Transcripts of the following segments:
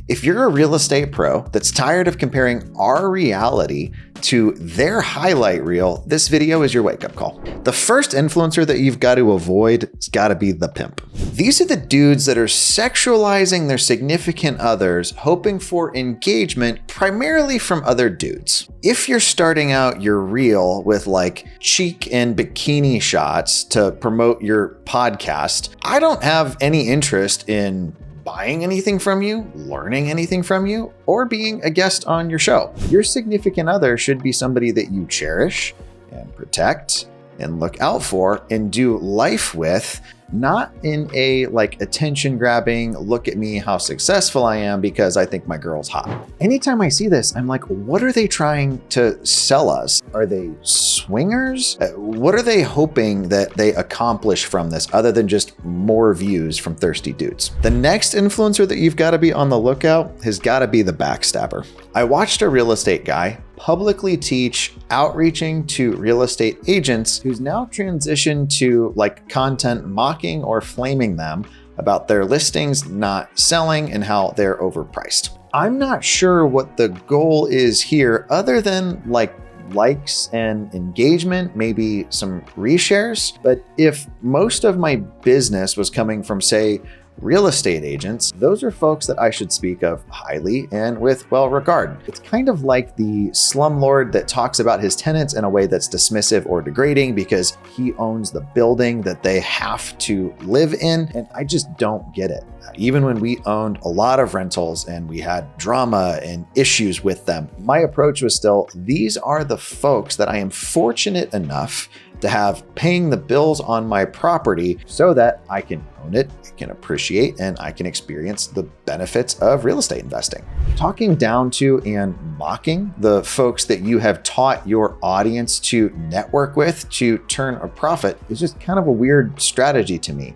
If you're a real estate pro that's tired of comparing our reality to their highlight reel, this video is your wake-up call. The first influencer that you've got to avoid has got to be the pimp. These are the dudes that are sexualizing their significant others, hoping for engagement primarily from other dudes. If you're starting out your reel with like cheek and bikini shots to promote your podcast, I don't have any interest in buying anything from you, learning anything from you, or being a guest on your show. Your significant other should be somebody that you cherish and protect and look out for and do life with, not in a like attention grabbing, look at me how successful I am because I think my girl's hot. Anytime I see this, I'm like, what are they trying to sell us? Are they swingers? What are they hoping that they accomplish from this other than just more views from thirsty dudes? The next influencer that you've got to be on the lookout has got to be the backstabber. I watched a real estate guy publicly teach outreaching to real estate agents who's now transitioned to like content mocking or flaming them about their listings not selling and how they're overpriced. I'm not sure what the goal is here other than like likes and engagement, maybe some reshares. But if most of my business was coming from, say, real estate agents, those are folks that I should speak of highly and with well regard. It's kind of like the slumlord that talks about his tenants in a way that's dismissive or degrading because he owns the building that they have to live in, and I just don't get it. Even when we owned a lot of rentals and we had drama and issues with them, my approach was still, these are the folks that I am fortunate enough to have paying the bills on my property so that I can own it, I can appreciate, and I can experience the benefits of real estate investing. Talking down to and mocking the folks that you have taught your audience to network with to turn a profit is just kind of a weird strategy to me.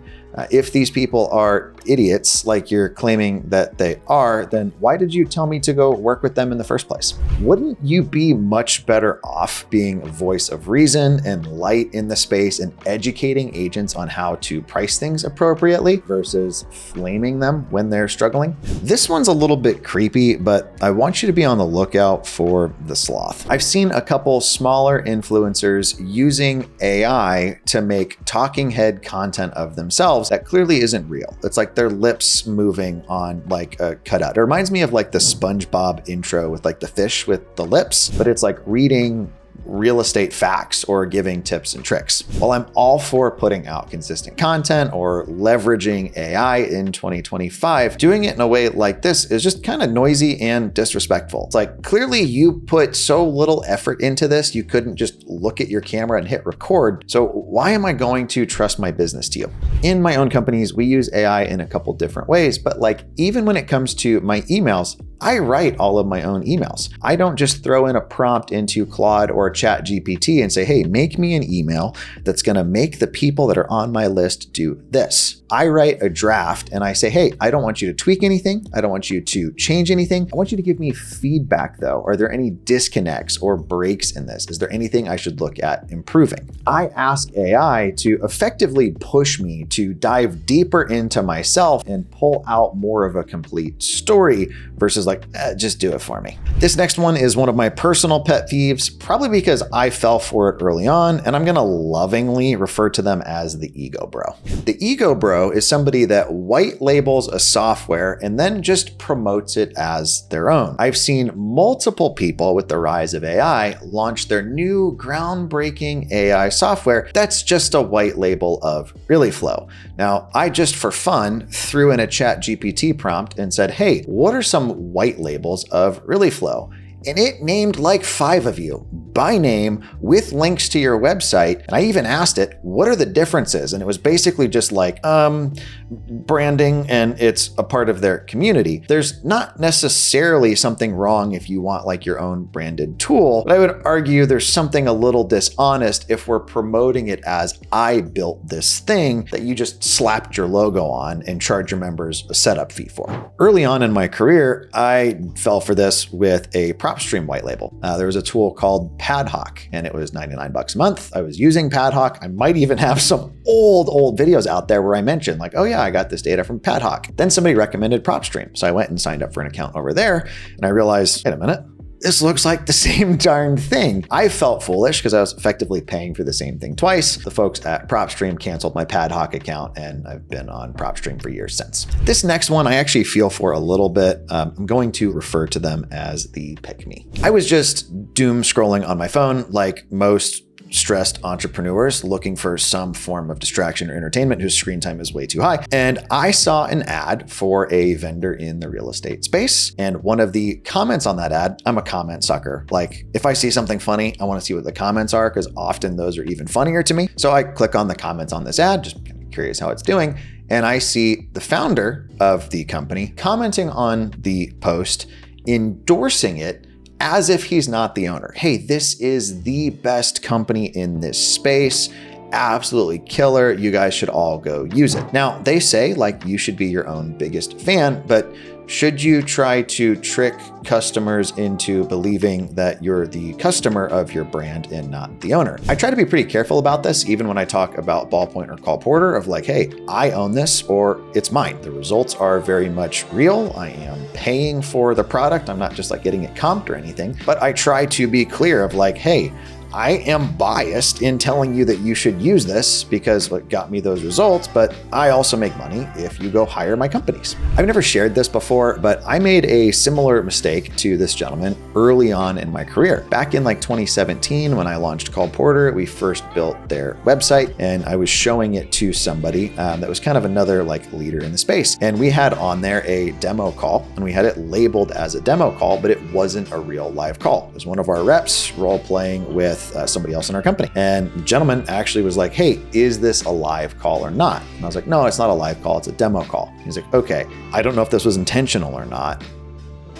If these people are idiots like you're claiming that they are, then why did you tell me to go work with them in the first place? Wouldn't you be much better off being a voice of reason and light in the space and educating agents on how to price things appropriately versus flaming them when they're struggling? This one's a little bit creepy, but I want you to be on the lookout for the sloth. I've seen a couple smaller influencers using AI to make talking head content of themselves that clearly isn't real. It's like their lips moving on like a cutout. It reminds me of like the SpongeBob intro with like the fish with the lips, but it's like reading real estate facts or giving tips and tricks. While I'm all for putting out consistent content or leveraging AI in 2025, doing it in a way like this is just kind of noisy and disrespectful. It's like, clearly you put so little effort into this, you couldn't just look at your camera and hit record. So why am I going to trust my business to you? In my own companies, we use AI in a couple different ways, but like even when it comes to my emails, I write all of my own emails. I don't just throw in a prompt into Claude or ChatGPT and say, hey, make me an email that's going to make the people that are on my list do this. I write a draft and I say, hey, I don't want you to tweak anything. I don't want you to change anything. I want you to give me feedback though. Are there any disconnects or breaks in this? Is there anything I should look at improving? I ask AI to effectively push me to dive deeper into myself and pull out more of a complete story versus like, just do it for me. This next one is one of my personal pet peeves, probably because I fell for it early on, and I'm gonna lovingly refer to them as the ego bro. The ego bro is somebody that white labels a software and then just promotes it as their own. I've seen multiple people with the rise of AI launch their new groundbreaking AI software that's just a white label of ReallyFlow. Now, I just for fun threw in a ChatGPT prompt and said, hey, what are some white labels of ReallyFlow? And it named like 5 of you by name with links to your website. And I even asked it, what are the differences? And it was basically just like, branding, and it's a part of their community. There's not necessarily something wrong if you want like your own branded tool, but I would argue there's something a little dishonest if we're promoting it as I built this thing that you just slapped your logo on and charge your members a setup fee for. Early on in my career, I fell for this with a property PropStream white label. There was a tool called Padhawk, and it was $99 a month. I was using Padhawk. I might even have some old videos out there where I mentioned like, oh yeah, I got this data from Padhawk. Then somebody recommended PropStream. So I went and signed up for an account over there, and I realized, wait a minute, this looks like the same darn thing. I felt foolish because I was effectively paying for the same thing twice. The folks at PropStream canceled my Padhawk account, and I've been on PropStream for years since. This next one I actually feel for a little bit. I'm going to refer to them as the pick me. I was just doom scrolling on my phone like most stressed entrepreneurs looking for some form of distraction or entertainment whose screen time is way too high. And I saw an ad for a vendor in the real estate space. And one of the comments on that ad, I'm a comment sucker. Like if I see something funny, I want to see what the comments are because often those are even funnier to me. So I click on the comments on this ad, just kind of curious how it's doing. And I see the founder of the company commenting on the post, endorsing it as if he's not the owner. Hey, this is the best company in this space. Absolutely killer. You guys should all go use it. Now, they say like you should be your own biggest fan, but should you try to trick customers into believing that you're the customer of your brand and not the owner? I try to be pretty careful about this, even when I talk about Ballpoint or Call Porter, of like, hey, I own this or it's mine. The results are very much real. I am paying for the product. I'm not just like getting it comped or anything, but I try to be clear of like, hey, I am biased in telling you that you should use this because what got me those results, but I also make money if you go hire my companies. I've never shared this before, but I made a similar mistake to this gentleman early on in my career. Back in like 2017, when I launched Call Porter, we first built their website and I was showing it to somebody that was kind of another like leader in the space. And we had on there a demo call and we had it labeled as a demo call, but it wasn't a real live call. It was one of our reps role playing with somebody else in our company. And the gentleman actually was like, hey, is this a live call or not? And I was like, no, it's not a live call. It's a demo call. He's like, okay, I don't know if this was intentional or not,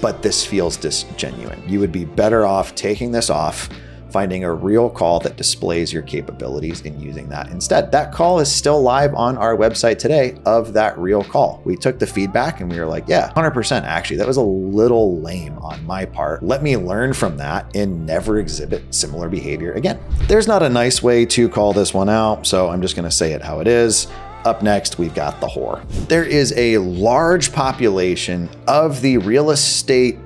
but this feels disgenuine. You would be better off taking this off, finding a real call that displays your capabilities and using that instead. That call is still live on our website today of that real call. We took the feedback and we were like, yeah, 100% actually, that was a little lame on my part. Let me learn from that and never exhibit similar behavior again. There's not a nice way to call this one out, so I'm just gonna say it how it is. Up next, we've got the whore. There is a large population of the real estate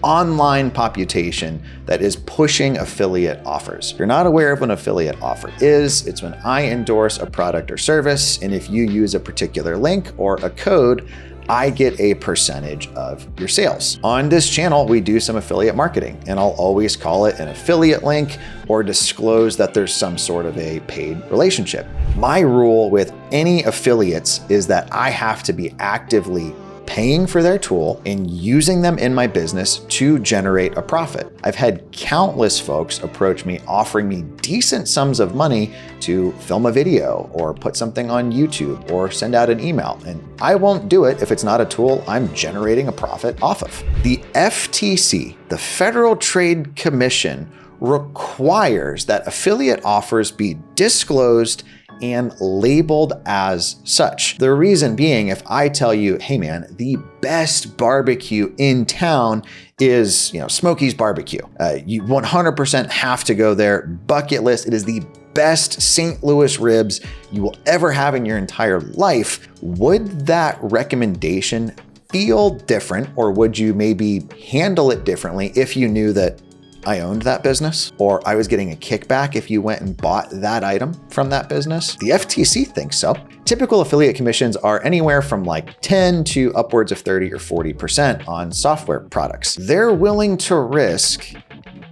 online population that is pushing affiliate offers. If you're not aware of what an affiliate offer is, it's when I endorse a product or service, and if you use a particular link or a code, I get a percentage of your sales. On this channel, we do some affiliate marketing, and I'll always call it an affiliate link or disclose that there's some sort of a paid relationship. My rule with any affiliates is that I have to be actively paying for their tool and using them in my business to generate a profit. I've had countless folks approach me offering me decent sums of money to film a video or put something on YouTube or send out an email. And I won't do it if it's not a tool I'm generating a profit off of. The FTC, the Federal Trade Commission, requires that affiliate offers be disclosed and labeled as such. The reason being, if I tell you, hey man, the best barbecue in town is, Smokey's Barbecue. You 100% have to go there. Bucket list. It is the best St. Louis ribs you will ever have in your entire life. Would that recommendation feel different, or would you maybe handle it differently if you knew that I owned that business, or I was getting a kickback if you went and bought that item from that business? The FTC thinks so. Typical affiliate commissions are anywhere from like 10 to upwards of 30 or 40% on software products. They're willing to risk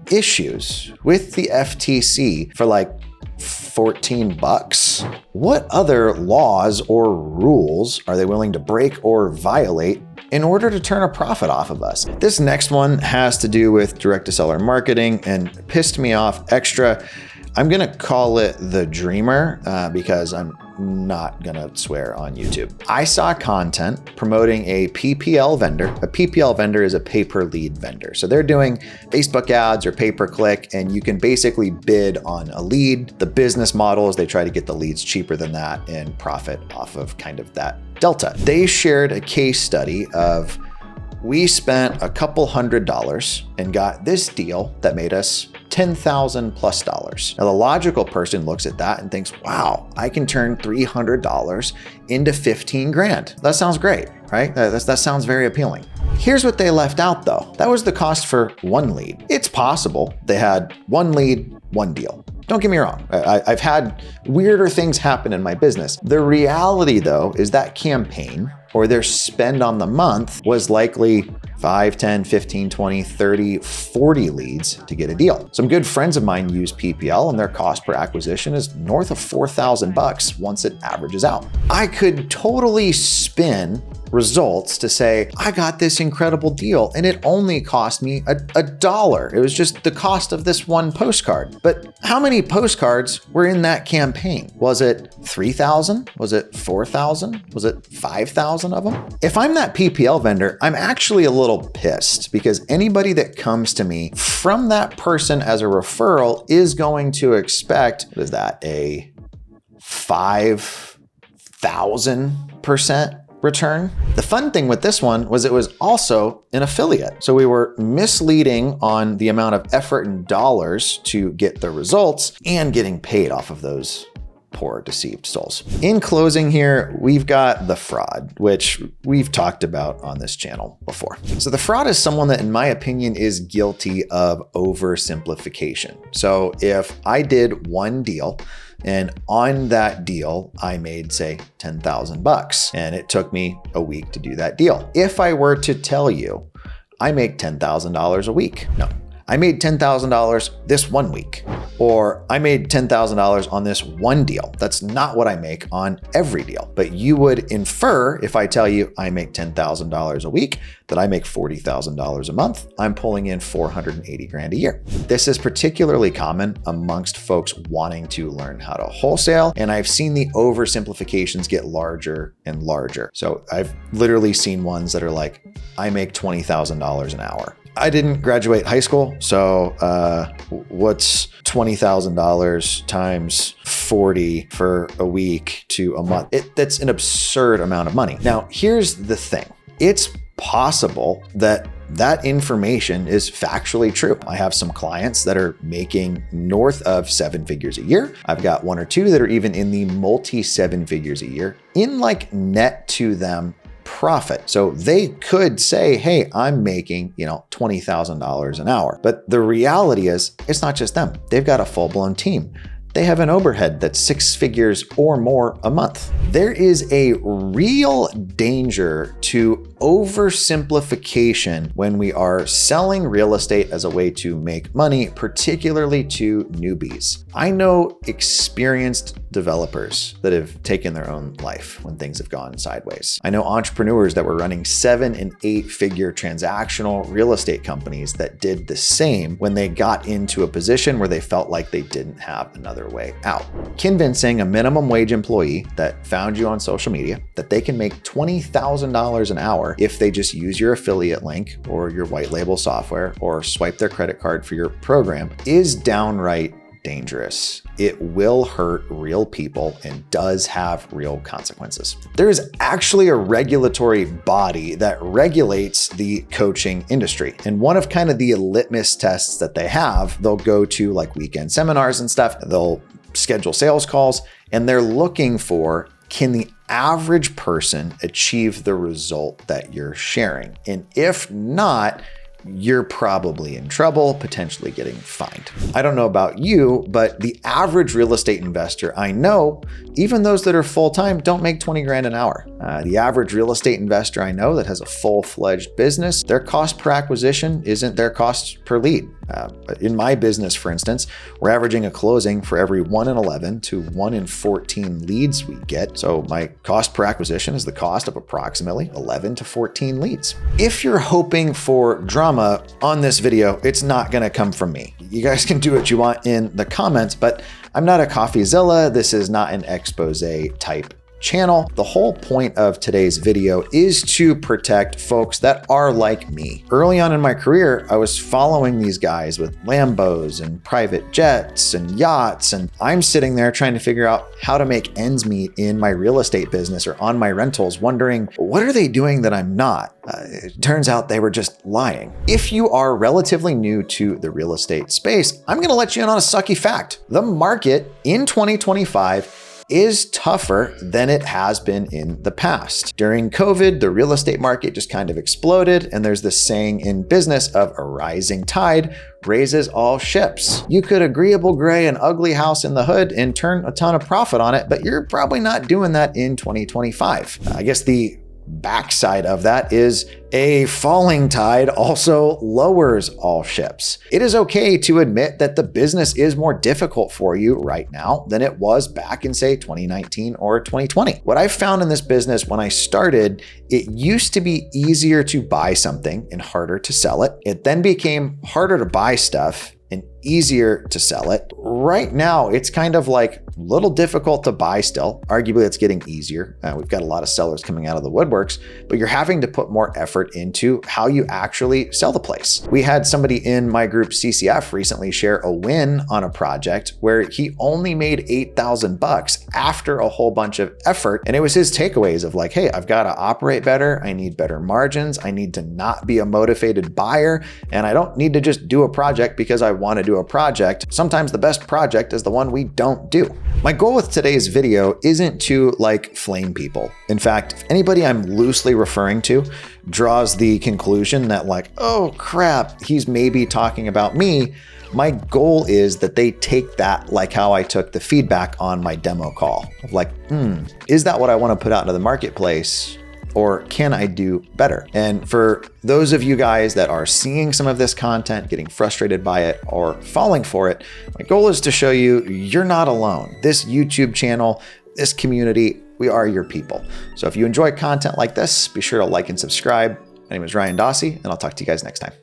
issues with the FTC for like $14. What other laws or rules are they willing to break or violate in order to turn a profit off of us? This next one has to do with direct-to-seller marketing and pissed me off extra. I'm gonna call it the Dreamer because I'm not gonna swear on YouTube. I saw content promoting a PPL vendor. A PPL vendor is a pay-per-lead vendor. So they're doing Facebook ads or pay-per-click, and you can basically bid on a lead. The business model is they try to get the leads cheaper than that and profit off of kind of that delta. They shared a case study of we spent a couple $100 and got this deal that made us $10,000 plus. Now, the logical person looks at that and thinks, wow, I can turn $300 into 15 grand. That sounds great, right? That sounds very appealing. Here's what they left out though. That was the cost for one lead. It's possible they had one lead, one deal. Don't get me wrong. I've had weirder things happen in my business. The reality though is that campaign or their spend on the month was likely 5, 10, 15, 20, 30, 40 leads to get a deal. Some good friends of mine use PPL and their cost per acquisition is north of $4,000 once it averages out. I could totally spin results to say, I got this incredible deal and it only cost me $1. It was just the cost of this one postcard. But how many postcards were in that campaign? Was it 3,000? Was it 4,000? Was it 5,000 of them? If I'm that PPL vendor, I'm actually a little pissed because anybody that comes to me from that person as a referral is going to expect, what is that, a 5,000% return. The fun thing with this one was it was also an affiliate. So we were misleading on the amount of effort and dollars to get the results and getting paid off of those poor deceived souls. In closing here, we've got the fraud, which we've talked about on this channel before. So the fraud is someone that, in my opinion, is guilty of oversimplification. So if I did one deal and on that deal, I made, say, $10,000 and it took me a week to do that deal. If I were to tell you I make $10,000 a week, no, I made $10,000 this 1 week, or I made $10,000 on this one deal. That's not what I make on every deal. But you would infer if I tell you I make $10,000 a week, that I make $40,000 a month. I'm pulling in 480 grand a year. This is particularly common amongst folks wanting to learn how to wholesale. And I've seen the oversimplifications get larger and larger. So I've literally seen ones that are like, I make $20,000 an hour. I didn't graduate high school, so what's $20,000 times 40 for a week to a month? That's an absurd amount of money. Now, here's the thing. It's possible that that information is factually true. I have some clients that are making north of 7 figures a year. I've got 1 or 2 that are even in the multi 7 figures a year in like net to them profit. So they could say, hey, I'm making, $20,000 an hour. But the reality is it's not just them. They've got a full-blown team. They have an overhead that's 6 figures or more a month. There is a real danger to oversimplification when we are selling real estate as a way to make money, particularly to newbies. I know experienced developers that have taken their own life when things have gone sideways. I know entrepreneurs that were running 7 and 8 figure transactional real estate companies that did the same when they got into a position where they felt like they didn't have another way out. Convincing a minimum wage employee that found you on social media that they can make $20,000 an hour if they just use your affiliate link or your white label software or swipe their credit card for your program is downright dangerous. It will hurt real people and does have real consequences. There is actually a regulatory body that regulates the coaching industry. And one of kind of the litmus tests that they have, they'll go to like weekend seminars and stuff. They'll schedule sales calls and they're looking for, can the average person achieve the result that you're sharing? And if not, you're probably in trouble, potentially getting fined. I don't know about you, but the average real estate investor I know, even those that are full-time, don't make 20 grand an hour. The average real estate investor I know that has a full-fledged business, their cost per acquisition isn't their cost per lead. In my business, for instance, we're averaging a closing for every 1 in 11 to 1 in 14 leads we get. So my cost per acquisition is the cost of approximately 11 to 14 leads. If you're hoping for drama on this video, it's not going to come from me. You guys can do what you want in the comments, but I'm not a CoffeeZilla. This is not an expose type channel. The whole point of today's video is to protect folks that are like me. Early on in my career, I was following these guys with Lambos and private jets and yachts, and I'm sitting there trying to figure out how to make ends meet in my real estate business or on my rentals, wondering, what are they doing that I'm not? It turns out they were just lying. If you are relatively new to the real estate space, I'm gonna let you in on a sucky fact. The market in 2025 is tougher than it has been in the past. During COVID, the real estate market just kind of exploded, and there's this saying in business of a rising tide raises all ships. You could agreeable gray an ugly house in the hood and turn a ton of profit on it, but you're probably not doing that in 2025. I guess the backside of that is a falling tide also lowers all ships. It is okay to admit that the business is more difficult for you right now than it was back in, say, 2019 or 2020. What I found in this business when I started, it used to be easier to buy something and harder to sell it. It then became harder to buy stuff and easier to sell it. Right now, it's kind of like a little difficult to buy still. Arguably, it's getting easier. We've got a lot of sellers coming out of the woodworks, but you're having to put more effort into how you actually sell the place. We had somebody in my group CCF recently share a win on a project where he only made $8,000 after a whole bunch of effort. And it was his takeaways of like, hey, I've got to operate better. I need better margins. I need to not be a motivated buyer. And I don't need to just do a project because I want to do a project. Sometimes the best project is the one we don't do. My goal with today's video isn't to like flame people. In fact, if anybody I'm loosely referring to draws the conclusion that like, oh crap, he's maybe talking about me, my goal is that they take that like how I took the feedback on my demo call of like, is that what I want to put out into the marketplace? Or can I do better? And for those of you guys that are seeing some of this content, getting frustrated by it, or falling for it, my goal is to show you you're not alone. This YouTube channel, this community, we are your people. So if you enjoy content like this, be sure to like and subscribe. My name is Ryan Dossey, and I'll talk to you guys next time.